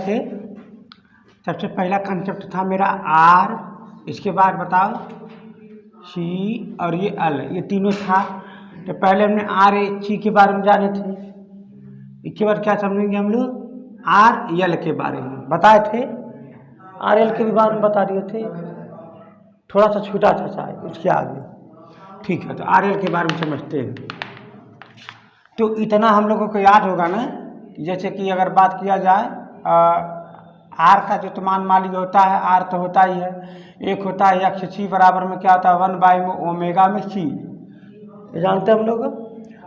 थे, सबसे पहला कंसेप्ट था मेरा आर, इसके बाद बताओ सी और ये एल, ये तीनों था। तो पहले हमने आर ए सी के बारे में जाने थे, इसके बाद क्या समझेंगे हम लोग, आर एल के बारे में बताए थे, आर एल के भी बारे में बता दिए थे, थोड़ा सा छूटा था शायद उसके आगे। ठीक है, तो आर एल के बारे में समझते हैं। तो इतना हम लोगों को याद होगा ना, जैसे कि अगर बात किया जाए आर का जो तमान मालिक होता है, आर तो होता ही है, एक होता है यक्ष सी बराबर में क्या होता है 1 में ओमेगा में सी, जानते हैं हम लोग,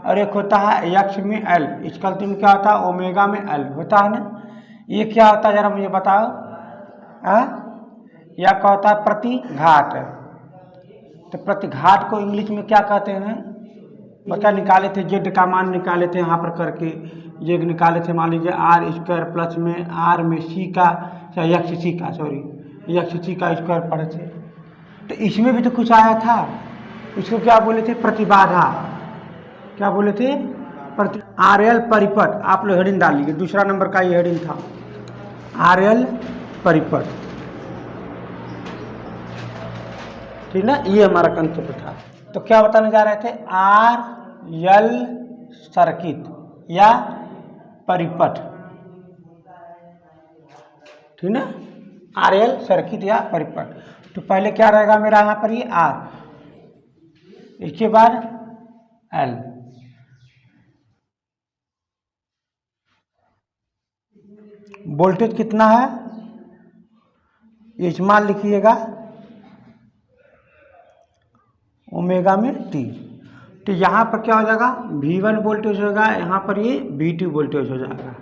और एक होता है यक्ष में एल, इसका में क्या होता है ओमेगा में एल होता है ना। ये क्या होता है जरा मुझे बताओ, या क्या होता है प्रतिघात। तो प्रतिघात को इंग्लिश में क्या कहते हैं, बता निकाले थे, जेड का मान निकाले थे यहाँ पर करके, ये निकाले थे मान लीजिए आर स्क्वायर प्लस में आर में सी का, यक्ष सी का, सॉरी यक्ष सी का स्क्वायर पढ़े थे। तो इसमें भी तो कुछ आया था, इसको क्या बोले थे प्रतिबाधा, क्या बोले थे आर एल परिपथ। आप लोग हेडिंग डाल लीजिए, दूसरा नंबर का ये हेडिंग था आर एल परिपथ, ठीक ना, ये हमारा कंसेप्ट था। तो क्या बताने जा रहे थे, आर एल सर्किट या परिपथ, ठीक ना, आर एल सर्किट या परिपथ। तो पहले क्या रहेगा मेरा यहाँ पर ये आर, इसके बाद एल, वोल्टेज कितना है ये मान लिखिएगा ओमेगा में टी। तो यहाँ पर क्या हो जाएगा V1 वोल्टेज होगा, यहाँ पर ये V2 वोल्टेज हो जाएगा।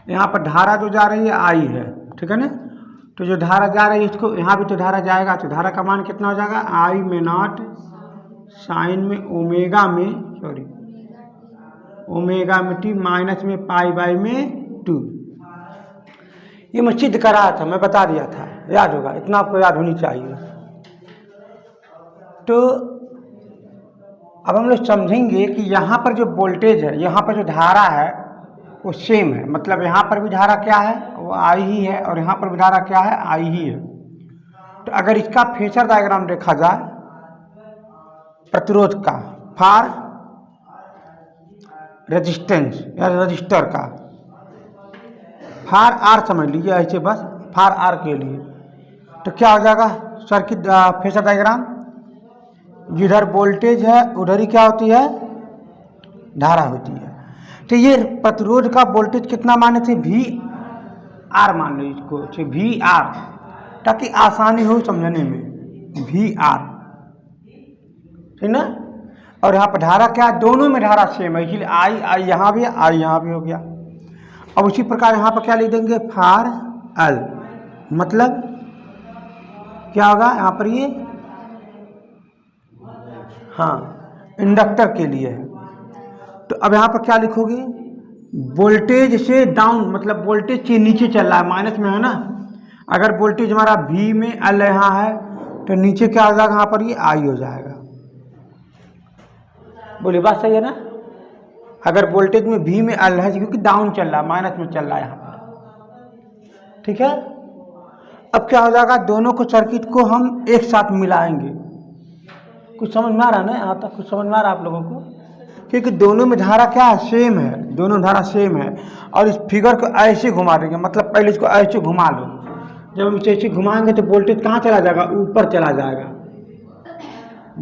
यहाँ पर धारा जो जा रही है आई है, ठीक है ना, तो जो धारा जा रही है इसको यहाँ भी तो धारा जाएगा, तो धारा का मान कितना हो जाएगा आई में नॉट साइन में ओमेगा में, सॉरी ओमेगा में टी माइनस में पाई बाई में 2। ये मैं सिद्ध करा था, मैं बता दिया था, याद होगा, इतना आपको याद होनी चाहिए। तो अब हम लोग समझेंगे कि यहाँ पर जो वोल्टेज है, यहाँ पर जो धारा है वो सेम है, मतलब यहाँ पर भी धारा क्या है वो आई ही है, और यहाँ पर भी धारा क्या है आई ही है। तो अगर इसका फेजर डायग्राम देखा जाए प्रतिरोध का, फॉर रेजिस्टेंस या रजिस्टर का, फार आर समझ लीजिए ऐसे, बस फार आर के लिए, तो क्या हो जाएगा सर्किट फेजर डायग्राम, जिधर वोल्टेज है उधर ही क्या होती है धारा होती है। तो ये प्रतिरोध का वोल्टेज कितना माने थे वी आर, मान लो इसको वी आर, ताकि आसानी हो समझने में, वी आर, ठीक ना। और यहाँ पर धारा क्या है, दोनों में धारा सेम है, इसलिए आई आई यहाँ भी है, आई यहाँ भी हो गया। अब उसी प्रकार यहाँ पर क्या लिख देंगे फार एल, मतलब क्या होगा यहाँ पर ये, हाँ इंडक्टर के लिए है। तो अब यहाँ पर क्या लिखोगे, वोल्टेज से डाउन, मतलब वोल्टेज से नीचे चल रहा है, माइनस में है ना, अगर वोल्टेज हमारा V में एल यहाँ है तो नीचे क्या हो जाएगा यहाँ पर ये आई हो जाएगा। बोलिए बात सही है ना, अगर वोल्टेज में V में एल है क्योंकि डाउन चल रहा है, माइनस में चल रहा है यहाँ पर, ठीक है। अब क्या हो जाएगा, दोनों को सर्किट को हम एक साथ मिलाएंगे। कुछ समझ में आ रहा है ना, यहाँ तक कुछ समझ में आ रहा है आप लोगों को, क्योंकि दोनों में धारा क्या है सेम है, दोनों धारा सेम है। और इस फिगर को ऐसे घुमा देंगे, मतलब पहले इसको ऐसे घुमा लो, जब हम इसे ऐसे घुमाएंगे तो वोल्टेज कहाँ चला जाएगा, ऊपर चला जाएगा,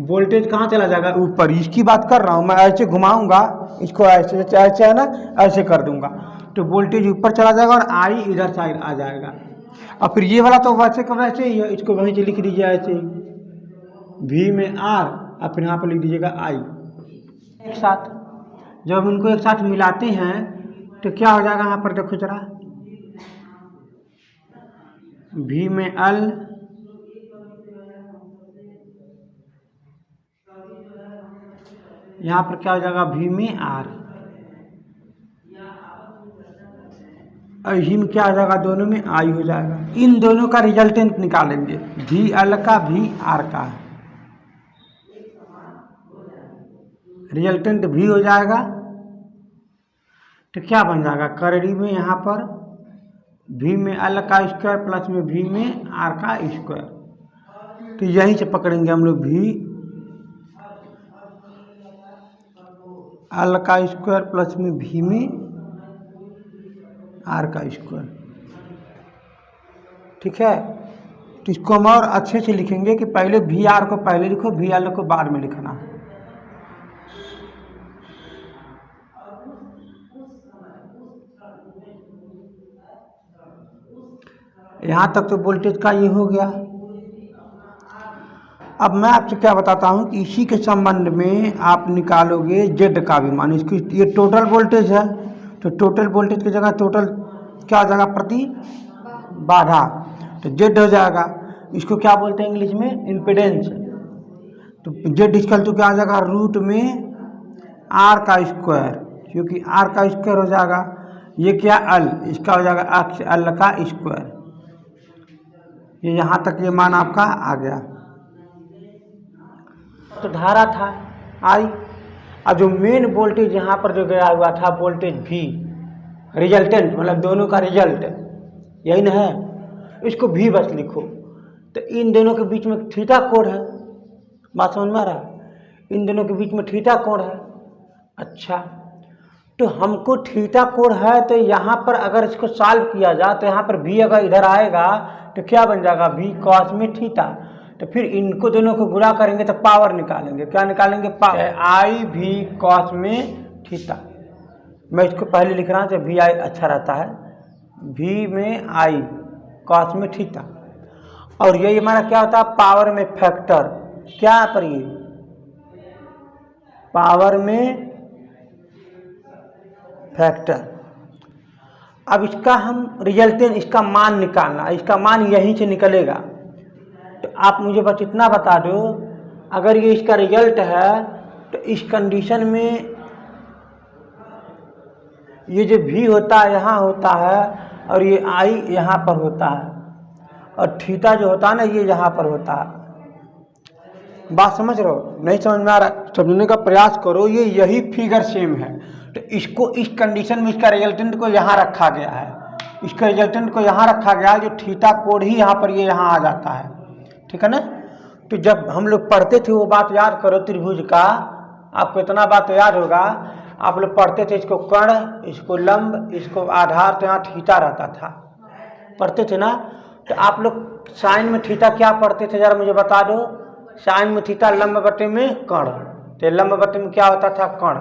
वोल्टेज कहाँ चला जाएगा ऊपर। इसकी बात कर रहा हूँ मैं, ऐसे घुमाऊंगा इसको, ऐसे ऐसे है ना, ऐसे कर दूंगा तो वोल्टेज ऊपर चला जाएगा और आई इधर साइड आ जाएगा। और फिर ये वाला तो वैसे का वैसे ही है, इसको वहीं से लिख दीजिए ऐसे ही, V में आर, और फिर यहाँ पर लिख दीजिएगा आई। एक साथ जब हम इनको एक साथ मिलाते हैं तो क्या हो जाएगा, यहाँ पर देखो जरा, V में एल, यहाँ पर क्या हो जाएगा V में आर, और इसी में क्या हो जाएगा, दोनों में आई हो जाएगा। इन दोनों का रिजल्टेंट निकालेंगे, V एल का V आर का, रिजल्टेंट V हो जाएगा तो क्या बन जाएगा, करड़ी में यहाँ पर भी में एल का स्क्वायर प्लस में भी में आर का स्क्वायर। तो यहीं से पकड़ेंगे हम लोग भी एल का स्क्वायर प्लस में भी में आर का स्क्वायर। ठीक है, तो इसको हम और अच्छे से लिखेंगे कि पहले वी आर को पहले लिखो, वी एल को बाद में लिखना। यहाँ तक तो वोल्टेज का ये हो गया। अब मैं आपसे क्या बताता हूँ कि इसी के संबंध में आप निकालोगे जेड का भी मान। इसकी ये टोटल वोल्टेज है, तो टोटल वोल्टेज की जगह टोटल क्या हो जाएगा, प्रति बाधा, तो जेड हो जाएगा। इसको क्या बोलते हैं इंग्लिश में, इम्पीडेंस। तो जेड इक्वल टू क्या हो जाएगा, रूट में आर का स्क्वायर, क्योंकि आर का स्क्वायर हो जाएगा, ये क्या एल, इसका हो जाएगा अक्ष एल का स्क्वायर। ये यहाँ तक ये मान आपका आ गया। तो धारा था आई, और जो मेन वोल्टेज यहाँ पर जो गया हुआ था वोल्टेज भी, रिजल्टेंट मतलब दोनों का रिजल्ट यही ना है, इसको भी बस लिखो। तो इन दोनों के बीच में थीटा कोण है, बात समझ में आ रहा है, इन दोनों के बीच में थीटा कोण है। अच्छा, तो हमको थीटा कोण है, तो यहाँ पर अगर इसको सॉल्व किया जाए तो यहाँ पर भी अगर इधर आएगा तो क्या बन जाएगा, भी कॉस में थीटा। तो फिर इनको दोनों को गुणा करेंगे तो पावर निकालेंगे, क्या निकालेंगे, पावर, आई भी कॉस में थीटा। मैं इसको पहले लिख रहा हूँ, जब भी आई अच्छा रहता है, भी में आई कॉस में थीटा। और ये हमारा क्या होता है, पावर में फैक्टर, क्या पर ये पावर में फैक्टर। अब इसका हम रिजल्टेंट, इसका मान निकालना, इसका मान यहीं से निकलेगा। तो आप मुझे बस इतना बता दो, अगर ये इसका रिजल्ट है तो इस कंडीशन में ये जो भी होता है यहाँ होता है, और ये आई यहाँ पर होता है, और थीटा जो होता है ना ये यहाँ पर होता है। बात समझ रहे हो, नहीं समझ में आ रहा, समझने का प्रयास करो। ये यही फिगर सेम है, तो इसको इस कंडीशन में इसका रिजल्टेंट को यहाँ रखा गया है, इसका रिजल्टेंट को यहाँ रखा गया है, जो थीटा कोड ही यहाँ पर ये यहाँ आ जाता है। ठीक है ना। तो जब हम लोग पढ़ते थे वो बात याद करो, त्रिभुज का आपको इतना बात तो याद होगा, आप लोग पढ़ते थे इसको कर्ण, इसको लंब, इसको आधार, तो यहाँ थीटा रहता था, पढ़ते थे ना। तो आप लोग साइन में थीटा क्या पढ़ते थे, जरा मुझे बता दो। साइन में थीटा लंब बटे में कर्ण, तो लंब बटे में क्या होता था, कर्ण।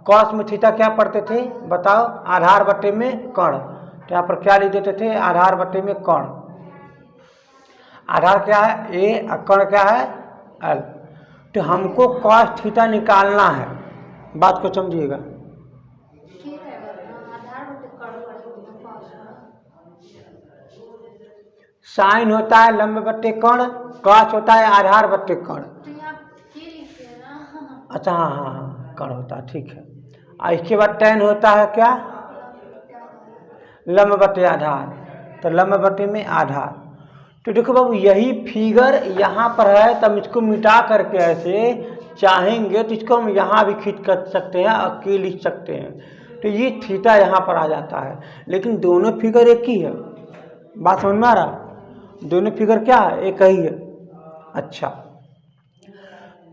कॉस में थीटा क्या पढ़ते थे बताओ, आधार बटे में कर्ण, तो यहाँ पर क्या लिख देते थे, आधार बटे में कर्ण। आधार क्या है ए, और कर्ण क्या है एल। तो हमको कॉस थीटा निकालना है, बात को समझिएगा। साइन होता है लंब बट्टे कर्ण, कॉस होता है आधार बट्टे कर्ण। अच्छा हाँ हाँ हाँ, कर्ण होता है, ठीक है। और इसके बाद टैन होता है क्या, लंब बट्टे आधार, तो लंब बट्टे में आधार। तो देखो बाबू यही फिगर यहाँ पर है, तब इसको मिटा करके ऐसे चाहेंगे तो इसको हम यहाँ भी खींच कर सकते हैं और के लिख सकते हैं, तो ये थीटा यहाँ पर आ जाता है। लेकिन दोनों फिगर एक ही है, बात समझ में आ रहा, दोनों फिगर क्या है, एक ही है। अच्छा,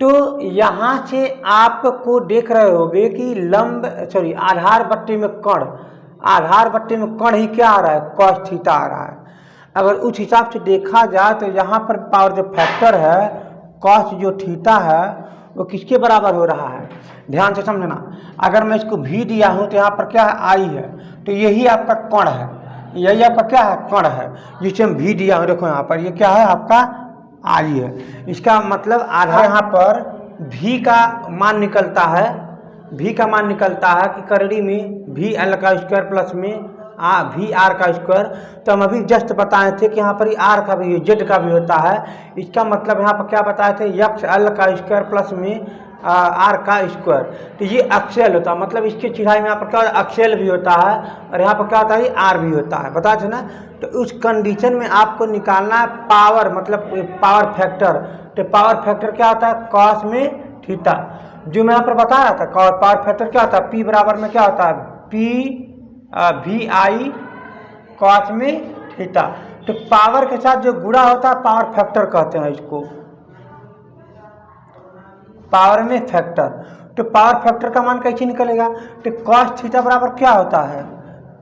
तो यहाँ से आपको देख रहे होगे कि लंब सॉरी आधार बट्टे में कर्ण, आधार बट्टे में कर्ण ही क्या आ रहा है, कॉस थीटा आ रहा है। अगर उस हिसाब से देखा जाए तो यहाँ पर पावर जो फैक्टर है, कॉस जो थीटा है वो किसके बराबर हो रहा है, ध्यान से समझना। अगर मैं इसको भी दिया हूँ तो यहाँ पर क्या है, आई है, तो यही आपका कर्ण है, यही आपका क्या है, कर्ण है, जिसे हम भी दिया हूँ। देखो यहाँ पर ये क्या है, आपका आई है। इसका मतलब आधा यहाँ पर भी का मान निकलता है, भी का मान निकलता है कि करड़ी में भी एल का स्क्वायर प्लस में भी आर का स्क्वायर। तो हम अभी जस्ट बताए थे कि यहाँ पर आर का भी जेड का भी होता है। इसका मतलब यहाँ पर क्या बताए थे, यक्ष एल का स्क्वायर प्लस में आर का स्क्वायर, तो ये अक्सेल होता है। मतलब इसके चिढ़ाई में यहाँ पर क्या होता है, अक्सेल भी होता है, और यहाँ पर क्या होता है, आर भी होता है, बताए थे ना। तो उस कंडीशन में आपको निकालना है पावर, मतलब पावर फैक्टर। तो पावर फैक्टर क्या होता है, कॉस में थीटा, जो मैं यहाँ पर बता रहा था। पावर फैक्टर क्या होता है, पी बराबर में क्या होता है, वी आई कॉस में थीटा। तो पावर के साथ जो गुणा होता है पावर फैक्टर कहते हैं इसको, पावर में फैक्टर। तो पावर फैक्टर का मान कैसे निकलेगा? तो कॉस थीटा बराबर क्या होता है?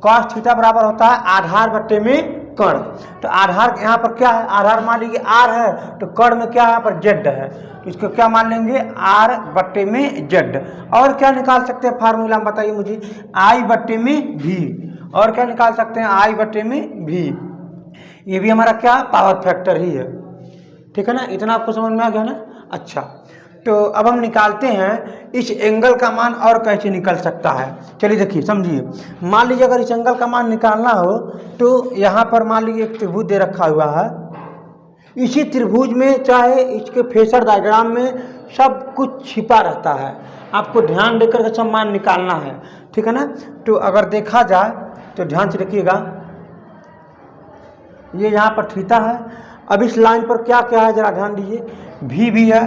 कॉस थीटा बराबर होता है आधार बट्टे में कर्ण। तो आधार यहाँ पर क्या है? आधार मान लीजिए आर है, तो कर्ण में क्या है? यहाँ पर जेड है, तो इसको क्या मान लेंगे? आर बट्टे में जेड। और क्या निकाल सकते हैं फार्मूला में बताइए मुझे? आई बट्टे में भी। और क्या निकाल सकते हैं? आई बट्टे में भी। ये भी हमारा क्या? पावर फैक्टर ही है। ठीक है ना? इतना आपको समझ में आ गया ना? अच्छा, तो अब हम निकालते हैं इस एंगल का मान और कैसे निकल सकता है। चलिए देखिए, समझिए। मान लीजिए अगर इस एंगल का मान निकालना हो तो यहाँ पर मान लीजिए एक त्रिभुज दे रखा हुआ है। इसी त्रिभुज में चाहे इसके फेसर डायग्राम में सब कुछ छिपा रहता है, आपको ध्यान देकर के सब मान निकालना है। ठीक है ना? तो अगर देखा जाए तो ध्यान से देखिएगा, ये यहाँ पर थीटा है। अब इस लाइन पर क्या क्या है जरा ध्यान दीजिए, भी है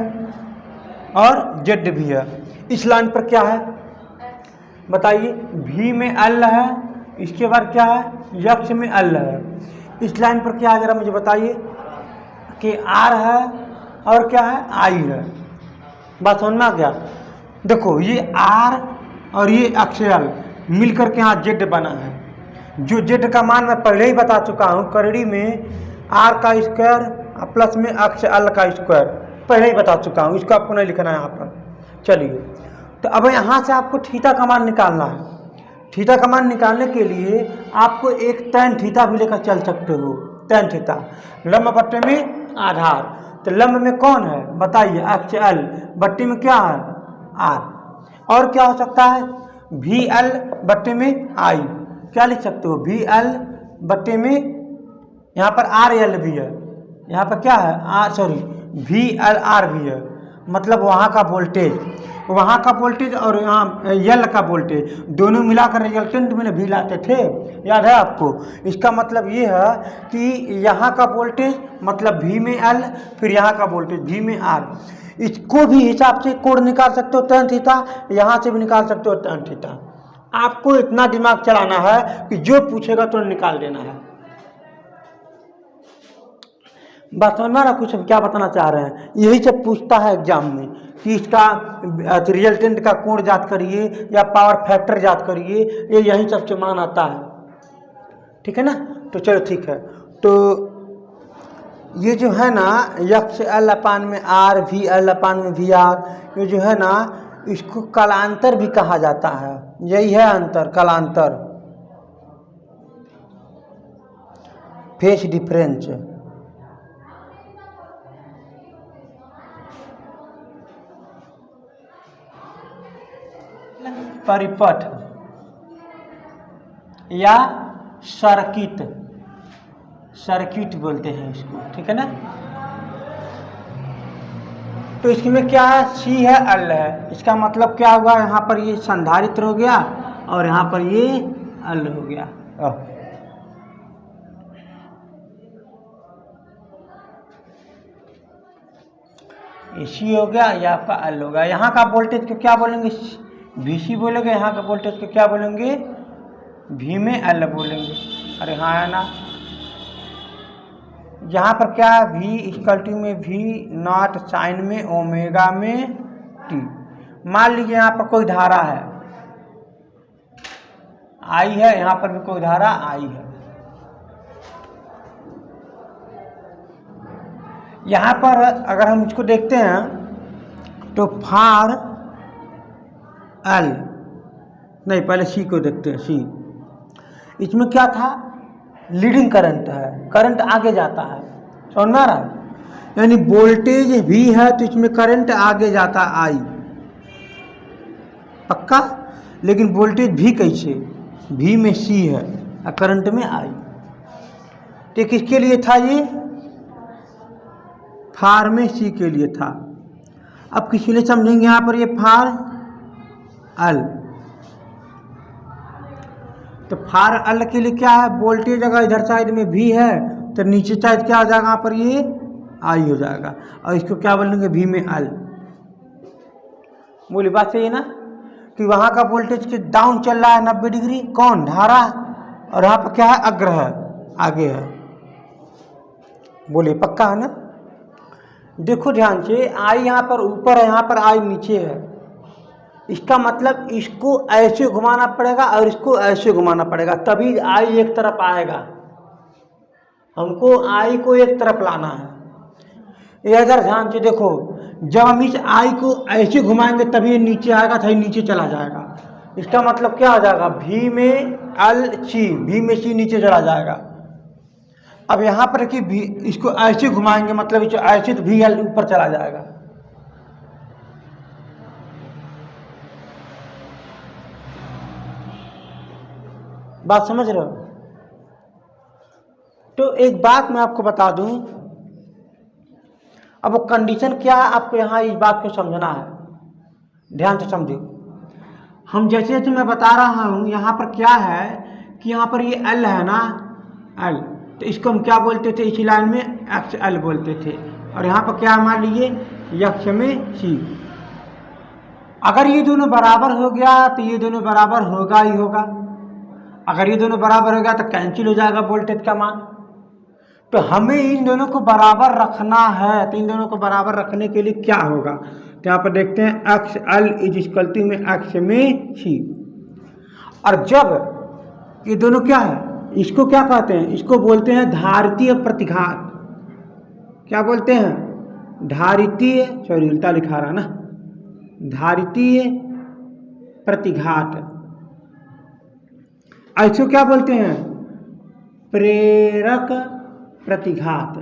और जेड भी है। इस लाइन पर क्या है बताइए? भी में एल है, इसके बाद क्या है? यक्ष में एल है। इस लाइन पर क्या है जरा मुझे बताइए? कि आर है और क्या है? आई है। बात समझ में आ गया? देखो, ये आर और ये अक्ष एल मिलकर के यहाँ जेड बना है। जो जेड का मान मैं पहले ही बता चुका हूँ, करड़ी में आर का स्क्वायर प्लस में अक्ष एल का स्क्वायर पहले ही बता चुका हूँ, इसको आपको नहीं लिखना है यहाँ पर। चलिए, तो अब यहाँ से आपको थीटा का मान निकालना है। थीटा का मान निकालने के लिए आपको एक tan थीटा भी लेकर चल सकते हो। tan थीटा लंब बट्टे में आधार, तो लंब में कौन है बताइए? अक्ष एल, बट्टे में क्या है? आर। और क्या हो सकता है? भी एल बट्टे में आई। क्या लिख सकते हो? भी एल बट्टे में, यहाँ पर आर एल भी है, यहाँ पर क्या है? R, sorry, V L R भी है। मतलब वहाँ का वोल्टेज और यहाँ एल का वोल्टेज दोनों मिलाकर रिजल्टेंट में भी लाते थे, याद है आपको? इसका मतलब ये है कि यहाँ का वोल्टेज मतलब वी में एल, फिर यहाँ का वोल्टेज वी में आर। इसको भी हिसाब से कोण निकाल सकते हो tan थीटा, यहाँ से भी निकाल सकते हो tan थीटा। आपको इतना दिमाग चलाना है कि जो पूछेगा तो निकाल देना है। बात समझ में आ रहा? कुछ हम क्या बताना चाह रहे हैं? यही सब पूछता है एग्जाम में कि इसका रिजल्टेंट का कोण याद करिए या पावर फैक्टर याद करिए, ये यही सब से मान आता है। ठीक है ना? तो चलो ठीक है। तो ये जो है ना यक्ष एल अपान में आर, वी एल अपान में वी आर, ये जो है ना इसको कालांतर भी कहा जाता है। यही है अंतर, कालांतर, फेज डिफरेंस। परिपथ या सर्किट बोलते हैं इसको। ठीक है ना? तो इसमें क्या है? सी है, एल है। इसका मतलब क्या हुआ? यहाँ पर ये संधारित्र हो गया और यहाँ पर ये एल हो गया। ये सी हो गया, ये आपका एल हो गया। यहाँ का वोल्टेज को क्या बोलेंगे? VC बोलेंगे। यहाँ का वोल्टेज को क्या बोलेंगे? V में एल बोलेंगे। अरे हाँ है ना? यहाँ पर क्या है? V इक्वल टू में V नॉट साइन में ओमेगा में T। मान लीजिए यहाँ पर कोई धारा है I है, यहाँ पर भी कोई धारा I है। यहाँ पर अगर हम इसको देखते हैं तो फार एल, नहीं पहले सी को देखते हैं। सी, इसमें क्या था? लीडिंग करंट है, करंट आगे जाता है। समझ में आ रहा है? यानी वोल्टेज भी है तो इसमें करंट आगे जाता है आई, पक्का। लेकिन वोल्टेज भी कैसे? भी में सी है और करंट में आई। तो किसके लिए था ये? फार में सी के लिए था। अब किसी लिए समझेंगे यहाँ पर ये फार एल, तो फार एल के लिए क्या है? वोल्टेज अगर इधर साइड में भी है तो नीचे साइड क्या हो जाएगा? यहाँ पर ये आई हो जाएगा और इसको क्या बोलेंगे? भी में एल। बोली बात सही है ना? कि वहाँ का वोल्टेज के डाउन चल रहा है 90 डिग्री, कौन, धारा, और यहाँ पर क्या है, अग्र है, आगे है। बोलिए पक्का है ना? देखो ध्यान से, आई यहाँ पर ऊपर है, यहाँ पर आई नीचे है। इसका मतलब इसको ऐसे घुमाना पड़ेगा और इसको ऐसे घुमाना पड़ेगा, तभी आई एक तरफ आएगा। हमको आई को एक तरफ लाना है। ये अगर ध्यान से देखो, जब हम इस आई को ऐसे घुमाएंगे तभी ये नीचे आएगा, तभी नीचे चला जाएगा। इसका मतलब क्या हो जाएगा, भी में एल सी, भी में सी नीचे चला जाएगा। अब यहाँ पर कि भी इसको ऐसे घुमाएंगे, मतलब इसे ऐसे, तो भी एल ऊपर चला जाएगा। बात समझ रहे हो? तो एक बात मैं आपको बता दूं, अब वो कंडीशन क्या है, आपको यहाँ इस बात को समझना है, ध्यान से समझो। हम जैसे जैसे मैं बता रहा हूँ, यहाँ पर क्या है कि यहाँ पर ये एल है ना, एल, तो इसको हम क्या बोलते थे, इसी लाइन में एक्स एल बोलते थे। और यहाँ पर क्या मान लीजिए, यक्ष में सी। अगर ये दोनों बराबर हो गया तो ये दोनों बराबर होगा ही होगा। अगर ये दोनों बराबर हो गया तो कैंसिल हो जाएगा वोल्टेज का मान। तो हमें इन दोनों को बराबर रखना है। तो इन दोनों को बराबर रखने के लिए क्या होगा, तो यहाँ पर देखते हैं, X L is equal to में एक्स में सी। और जब ये दोनों क्या है, इसको क्या कहते हैं, इसको बोलते हैं धारितीय प्रतिघात। क्या बोलते हैं, धारितीय, सॉरी उल्टा लिखा रहा ना, धारितीय प्रतिघात। ऐसे क्या बोलते हैं, प्रेरक प्रतिघात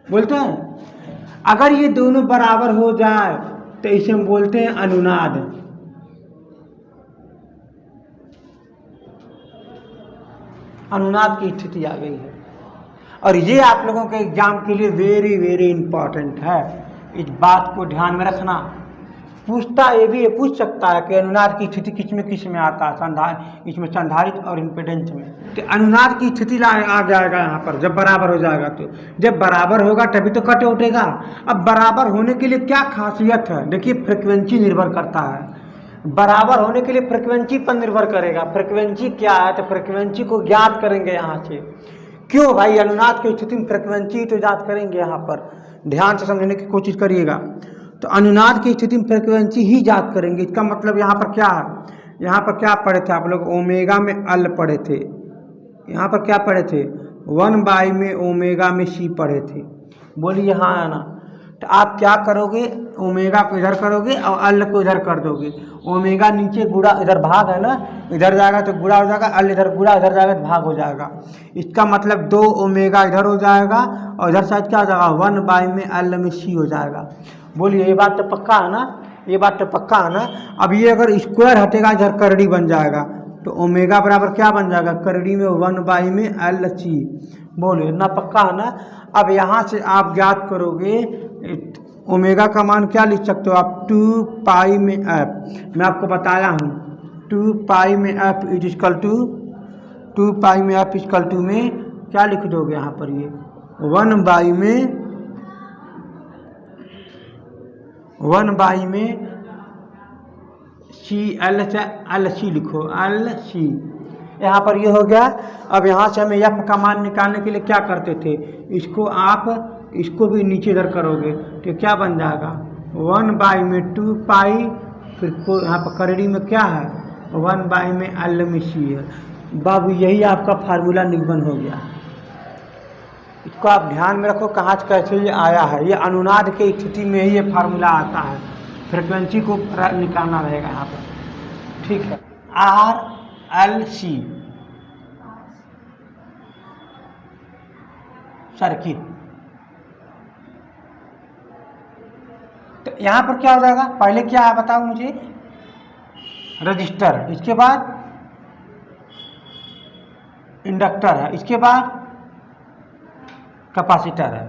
बोलते हैं। अगर ये दोनों बराबर हो जाए तो इसे हम बोलते हैं अनुनाद। अनुनाद की स्थिति आ गई है। और ये आप लोगों के एग्जाम के लिए वेरी वेरी इंपॉर्टेंट है, इस बात को ध्यान में रखना। पूछता ये भी ये पूछ सकता है कि अनुनाद की स्थिति किस में आता है, इसमें संधारित्र और इम्पीडेंस में। तो अनुनाद की स्थिति आ जाएगा यहाँ पर, जब बराबर हो जाएगा। तो जब बराबर होगा तभी तो कट उठेगा। अब बराबर होने के लिए क्या खासियत है, देखिए फ्रिक्वेंसी निर्भर करता है। बराबर होने के लिए फ्रिक्वेंसी पर निर्भर करेगा। फ्रिक्वेंसी क्या है, तो फ्रिक्वेंसी को ज्ञात करेंगे यहाँ से। क्यों भाई, अनुनाद की स्थिति में फ्रिक्वेंसी तो ज्ञात करेंगे। यहाँ पर ध्यान से समझने की कोशिश करिएगा। तो अनुनाद की स्थिति में फ्रिक्वेंसी ही ज्ञात करेंगे। इसका मतलब यहाँ पर क्या है, यहाँ पर क्या पढ़े थे आप लोग, ओमेगा में एल पढ़े थे। यहाँ पर क्या पढ़े थे, 1/, में ओमेगा में सी पढ़े थे। बोलिए हाँ है ना? तो आप क्या करोगे, ओमेगा को इधर करोगे और एल को इधर कर दोगे। ओमेगा नीचे गुणा, इधर भाग है ना, इधर जाएगा तो गुणा हो जाएगा, एल इधर गुणा, इधर जाएगा तो भाग हो जाएगा। इसका मतलब 2 ओमेगा इधर हो जाएगा और इधर साइड क्या हो जाएगा, 1/, में एल में सी हो जाएगा। बोलिए ये बात तो पक्का है ना, ये बात तो पक्का है ना। अब ये अगर स्क्वायर हटेगा, इधर करड़ी बन जाएगा, तो ओमेगा बराबर क्या बन जाएगा, करड़ी में 1/, में एल सी। बोलिए इतना पक्का है ना। अब यहाँ से आप ज्ञात करोगे ओमेगा का मान क्या लिख सकते हो आप, 2π में एफ। मैं आपको बताया हूँ 2π में एफ इज इक्वल टू 2π में एफ इक्वल टू में क्या लिख दोगे यहाँ पर, ये 1/, में सी, एल सी लिखो, एल सी। यहाँ पर ये हो गया। अब यहाँ से हमें एफ का मान निकालने के लिए क्या करते थे, इसको आप इसको भी नीचे इधर करोगे तो क्या बन जाएगा, 1/, में 2π, फिर को यहाँ पर करड़ी में क्या है, 1/, में एल में सी है। बाबू यही आपका फार्मूला निगमन हो गया। इसको आप ध्यान में रखो, कहाँ से कैसे ये आया है। ये अनुनाद के स्थिति में ही ये फार्मूला आता है, फ्रिक्वेंसी को निकालना रहेगा यहाँ पर, ठीक है। RLC circuit. तो यहाँ पर क्या हो जाएगा, पहले क्या है बताओ मुझे, रजिस्टर, इसके बाद इंडक्टर है, इसके बाद कैपेसिटर है।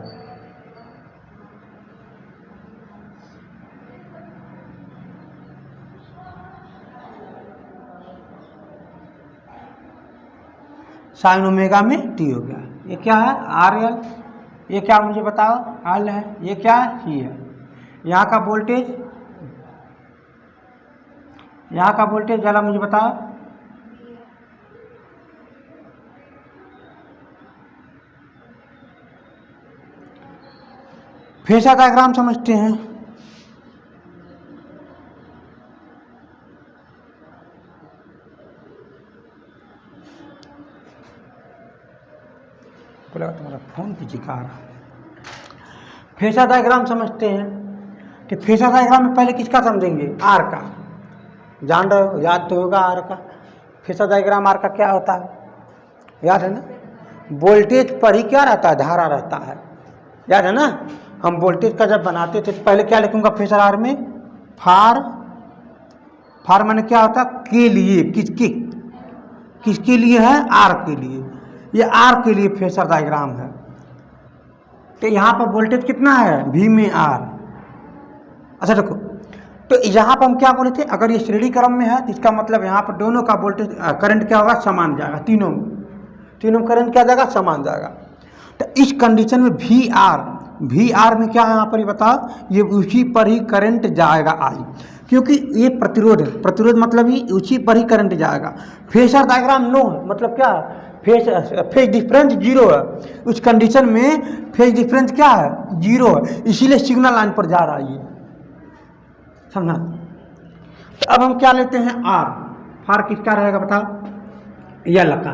साइन ओमेगा में टी हो गया। ये क्या है, RL। ये क्या मुझे बताओ, एल है। ये क्या है, सी है। यहाँ का वोल्टेज यहाँ का वोल्टेज जरा मुझे बताओ। फेसर डायग्राम समझते हैं। बोला तुम्हारा फोन की चिका रहा। फेसर डायग्राम समझते हैं कि फेसर डायग्राम में पहले किसका समझेंगे? आर का। जान रहे हो, याद तो होगा आर का। फेसर डायग्राम आर का क्या होता है, याद है ना? वोल्टेज पर ही क्या रहता है? धारा रहता है, याद है ना? हम वोल्टेज का जब बनाते थे तो पहले क्या लिखूंगा फेसर आर में? फार माने क्या होता है? के लिए। किसके लिए है? आर के लिए। ये आर के लिए फेसर डायग्राम है। तो यहाँ पर वोल्टेज कितना है? V में आर। अच्छा देखो, तो यहाँ पर हम क्या बोले थे? अगर ये श्रेणी क्रम में है तो इसका मतलब यहाँ पर दोनों का वोल्टेज करंट क्या होगा? समान जाएगा। तीनों करंट क्या जाएगा? समान जाएगा। तो इस कंडीशन में वी आर में क्या है यहाँ पर? ये बताओ। ये उसी पर ही करंट जाएगा आई, क्योंकि ये प्रतिरोध है। प्रतिरोध मतलब ही उसी पर ही करंट जाएगा। फेसर डायग्राम नो है, मतलब क्या? फेज डिफरेंस जीरो है। उस कंडीशन में फेज डिफरेंस क्या है? जीरो है, इसीलिए सिग्नल लाइन पर जा रहा है ये, समझा? तो अब हम क्या लेते हैं? आर। फार किसका रहेगा बताओ? यल का।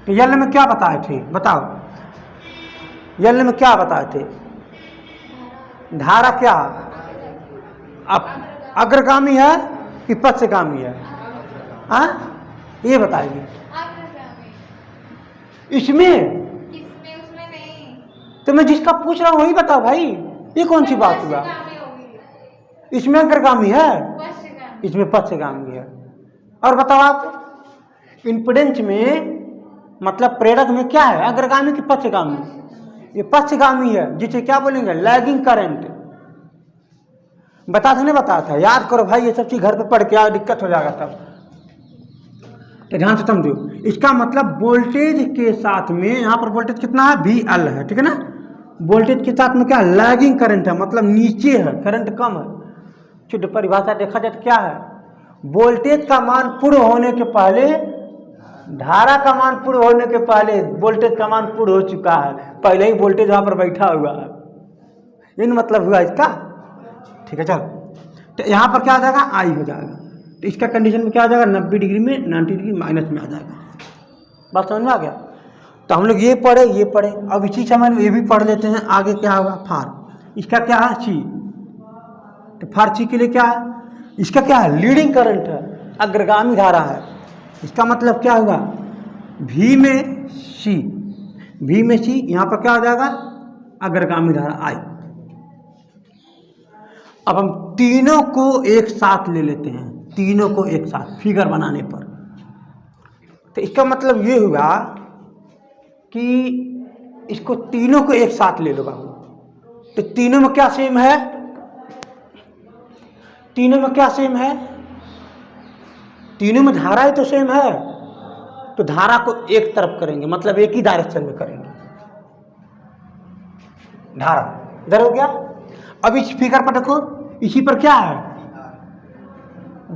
तो यल में क्या बताए थे? बताओ, यल में क्या बताए थे? धारा क्या? अब अग्रगामी है कि पक्षगामी है? हाँ, ये बताइए। इसमें उसमें नहीं। तो मैं जिसका पूछ रहा हूँ वही बताओ भाई, ये कौन सी बात हुआ? इसमें अग्रगामी है, इसमें पक्षगामी है। और बताओ आप, इम्पीडेंस में मतलब प्रेरक में क्या है? अग्रगामी कि पक्षगामी? ये पक्षगामी है, जिसे क्या बोलेंगे? Lagging current. बता था नहीं बताया था? याद करो भाई, ये सब चीज घर पे पढ़ के आओ, दिक्कत हो जाएगा तब। तो ध्यान से समझो, इसका मतलब वोल्टेज के साथ में यहाँ पर वोल्टेज कितना है? VL है, ठीक है ना? वोल्टेज के साथ में क्या? लैगिंग करंट है, मतलब नीचे है, करंट कम है। शुद्ध परिभाषा देखा जाए तो क्या है? वोल्टेज का मान पूर्ण होने के पहले, धारा का मान पूर्ण होने के पहले वोल्टेज का मान पूर्ण हो चुका है, पहले ही वोल्टेज वहां पर बैठा हुआ है। इन मतलब हुआ इसका, ठीक है? चलो, तो यहाँ पर क्या आ जाएगा? आई हो जाएगा। तो इसका कंडीशन में क्या आ जाएगा? 90 डिग्री में, 90 डिग्री माइनस में आ जाएगा। बात समझ में आ गया? तो हम लोग ये पढ़े। अब इसी समय में ये भी पढ़ लेते हैं। आगे क्या होगा? फार। इसका क्या है? सी। तो फार सी के लिए क्या है? इसका क्या है? लीडिंग करंट है, अग्रगामी धारा है। इसका मतलब क्या होगा? V में सी, यहाँ पर क्या हो जाएगा? अग्रगामी धारा आई। अब हम तीनों को एक साथ ले लेते हैं, तीनों को एक साथ फिगर बनाने पर। तो इसका मतलब ये हुआ कि इसको तीनों को एक साथ ले लो बाबू। तो तीनों में क्या सेम है? तीनों में क्या सेम है? तीनों में धारा ही तो सेम है। तो धारा को एक तरफ करेंगे, मतलब एक ही डायरेक्शन में करेंगे। धारा इधर हो गया। अब इस फिगर पर देखो, इसी पर क्या है?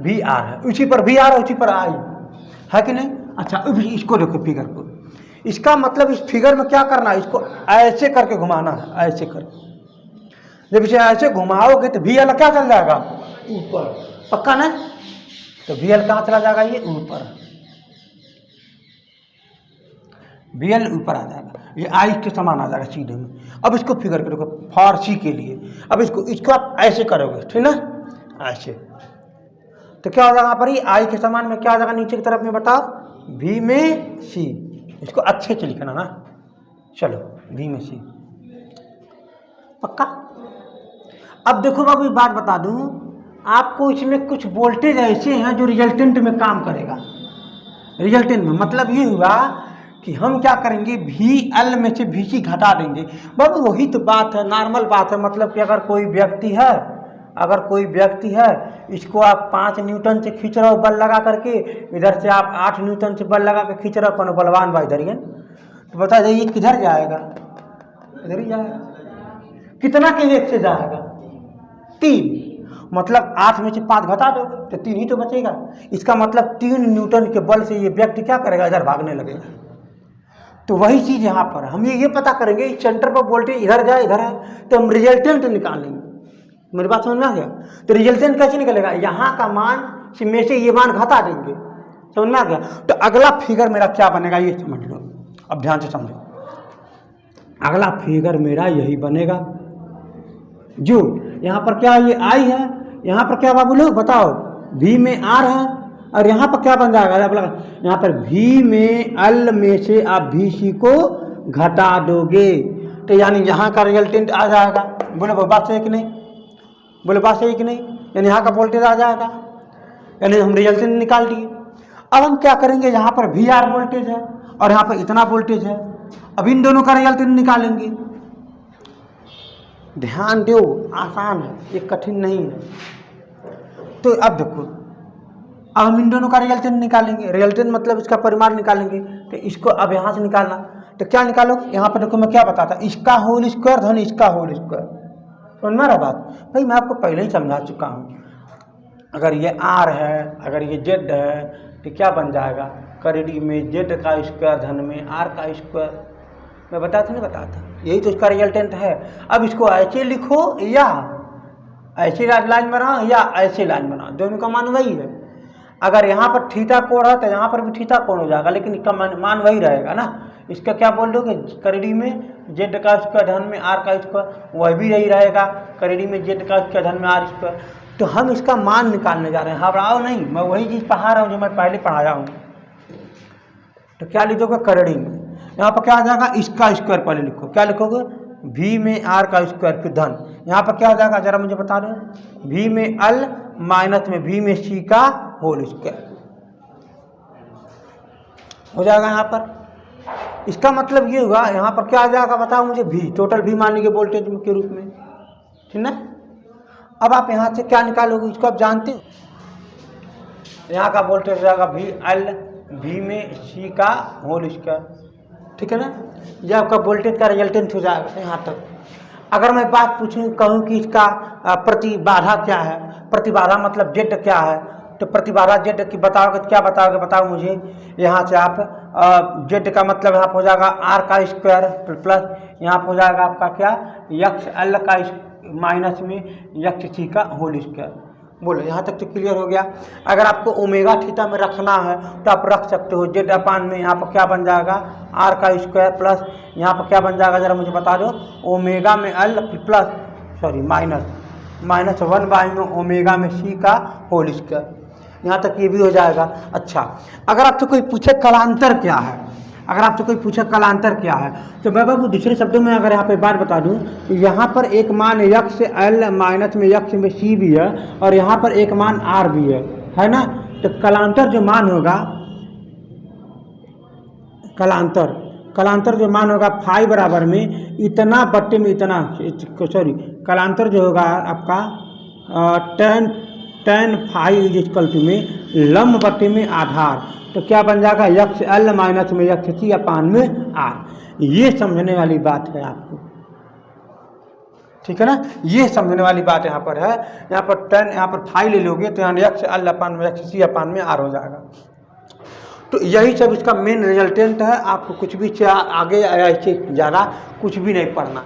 VR है, उसी पर VR है, उसी पर आई है कि नहीं? अच्छा, अब इसको देखो फिगर को। इसका मतलब इस फिगर में क्या करना है? इसको ऐसे करके घुमाना है, ऐसे करके। जब इसे ऐसे घुमाओगे तो VL क्या चल जाएगा? ऊपर। पक्का ना? तो VL कहाँ चला जाएगा? ये ऊपर। VL ऊपर आ जाएगा, ये आई के समान आ जाएगा सीधे में। अब इसको फिगर करोगे फॉर सी के लिए। अब इसको आप ऐसे करोगे, ठीक ना? ऐसे तो क्या हो जाएगा? यहाँ पर ही आई के समान में क्या आ जाएगा? नीचे की तरफ में बताओ, V में C। इसको अच्छे से लिखना ना। चलो, V में C, पक्का? अब देखो बाबू, बात बता दूं आपको, इसमें कुछ वोल्टेज ऐसे हैं जो रिजल्टेंट में काम करेगा। रिजल्टेंट में मतलब ये हुआ कि हम क्या करेंगे? VL में से VC घटा देंगे। बाबू वही तो बात है, नॉर्मल बात है। मतलब कि अगर कोई व्यक्ति है, इसको आप 5 न्यूटन से खींच रहे हो बल लगा करके, इधर से आप 8 न्यूटन से बल लगा के खींच रहे हो, कौन बलवान भाई इधर ही, तो बता जाइए किधर जाएगा? इधर ही जाएगा। कितना के वेग से जाएगा? 3। मतलब 8 में से 5 घटा दोगे तो 3 ही तो बचेगा। इसका मतलब 3 न्यूटन के बल से ये व्यक्ति क्या करेगा, इधर भागने लगेगा। तो वही चीज़ यहाँ पर हम ये पता करेंगे, इस सेंटर पर वोल्टेज इधर जाए इधर है, तो हम रिजल्टेंट निकालेंगे। मेरी बात समझ में आ गया? तो रिजल्टेंट कैसे निकलेगा, यहाँ का मान में से ये मान घटा देंगे। समझ में आ गया? तो अगला फिगर मेरा क्या बनेगा ये समझ लो, अब ध्यान से समझो। अगला फिगर मेरा यही बनेगा, जो यहाँ पर क्या ये आई है, यहाँ पर क्या बाबू लोग बताओ, V में R है, और यहाँ पर क्या बन जाएगा, यहाँ पर V में L में से आप VC को घटा दोगे, तो यानी यहाँ का रिजल्टेंट आ जाएगा। बोलो बात सही कि नहीं, बोलो बात सही कि नहीं, यानी यहाँ का वोल्टेज आ जाएगा, यानी हम रिजल्टेंट निकाल दिए। अब हम क्या करेंगे, यहाँ पर VR वोल्टेज है और यहाँ पर इतना वोल्टेज है, अब इन दोनों का रिजल्टेंट निकालेंगे। ध्यान दो, आसान है, ये कठिन नहीं है। तो अब देखो, अब हम इन दोनों का रिजल्टेंट निकालेंगे। रिजल्टेंट मतलब इसका परिमाण निकालेंगे, तो इसको अब यहाँ से निकालना, तो क्या निकालोगे, यहाँ पर देखो मैं क्या बताता, इसका होल स्क्वायर धन इसका होल स्क्वायर। समझ में आ रहा बात भाई, मैं आपको पहले ही समझा चुका हूँ। अगर ये R है, अगर ये Z है, तो क्या बन जाएगा, करीडी में Z का स्क्वायर धन में R का स्क्वायर। मैं बताता नहीं बताता, यही तो इसका रिजल्टेंट है। अब इसको ऐसे लिखो या ऐसी लाइन बनाओ या ऐसे लाइन बनाओ, दोनों का मान वही है। अगर यहाँ पर थीटा कोण है तो यहाँ पर भी थीटा कोण हो जाएगा, लेकिन इसका मान वही रहेगा ना। इसका क्या बोल दोगे, करीडी में Z का स्क्वायर धन में R का स्क्वायर, वह भी यही रहेगा, करीडी में Z का स्क्वायर धन में R स्क्वायर। तो हम इसका मान निकालने जा रहे हैं, घबराओ नहीं, मैं वही चीज़ पढ़ा रहा हूँ जो मैं पहले पढ़ाया हूँ। तो क्या लिखोगे, करीडी में यहाँ पर क्या आ जाएगा, इसका स्क्वायर पहले लिखो, क्या लिखोगे, V में R का स्क्वायर फिर धन, यहाँ पर क्या हो जाएगा जरा मुझे बता दो, V में L माइनस में V में C का होल स्क्वायर हो जाएगा यहाँ पर। इसका मतलब ये हुआ, यहाँ पर क्या आ जाएगा बताओ मुझे, V टोटल V मान लीजिए वोल्टेज के रूप में, ठीक ना। अब आप यहाँ से क्या निकालोगे, इसको आप जानते हो, यहाँ का वोल्टेज हो जाएगा VL V में C का होल स्क्वायर, ठीक है ना। यह आपका वोल्टेज का रिजल्टेंट हो जाएगा यहाँ तक। अगर मैं बात पूछूं कहूँ कि इसका प्रतिबाधा क्या है, प्रतिबाधा मतलब Z क्या है, तो प्रतिबाधा Z की बताओगे तो क्या बताओगे, बताओ मुझे। यहाँ से आप Z का मतलब यहाँ पर हो जाएगा R का स्क्वायर प्लस यहाँ पर हो जाएगा आपका क्या, यक्स L का माइनस में यक्स C का होल स्क्वायर। बोलो यहाँ तक तो क्लियर हो गया। अगर आपको ओमेगा थीटा में रखना है तो आप रख सकते हो, Z अपान में यहाँ पर क्या बन जाएगा, R का स्क्वायर प्लस यहाँ पर क्या बन जाएगा जरा मुझे बता दो, ओमेगा में L प्लस सॉरी माइनस 1 में ओमेगा में C का होल स्क्वायर। यहाँ तक ये भी हो जाएगा। अच्छा, अगर आपसे कोई पूछे कलांतर क्या है, अगर आपसे कोई पूछे कलांतर क्या है, तो मैं बाबू दूसरे शब्दों में अगर यहाँ पे बात बता दूँ, तो यहाँ पर एक मान यक्स L माइनस में यक्स में C भी है और यहाँ पर एक मान R भी है ना। तो कलांतर जो मान होगा, कलांतर जो मान होगा फाई बराबर में इतना बट्टे में इतना, सॉरी कलांतर जो होगा आपका tan phi is equal to में लंब बट्टे में आधार, तो क्या बन जाएगा, यक्स L माइनस में यक्स C अपान में R। ये समझने वाली बात है आपको, ठीक है ना, ये समझने वाली बात यहाँ पर है। यहाँ पर टेन, यहाँ पर फाई ले लोगे तो यहाँ यक्स L अपान में यक्स C अपान में R हो जाएगा। तो यही सब इसका मेन रिजल्टेंट है। आपको कुछ भी आगे ऐसे ज़्यादा कुछ भी नहीं पढ़ना।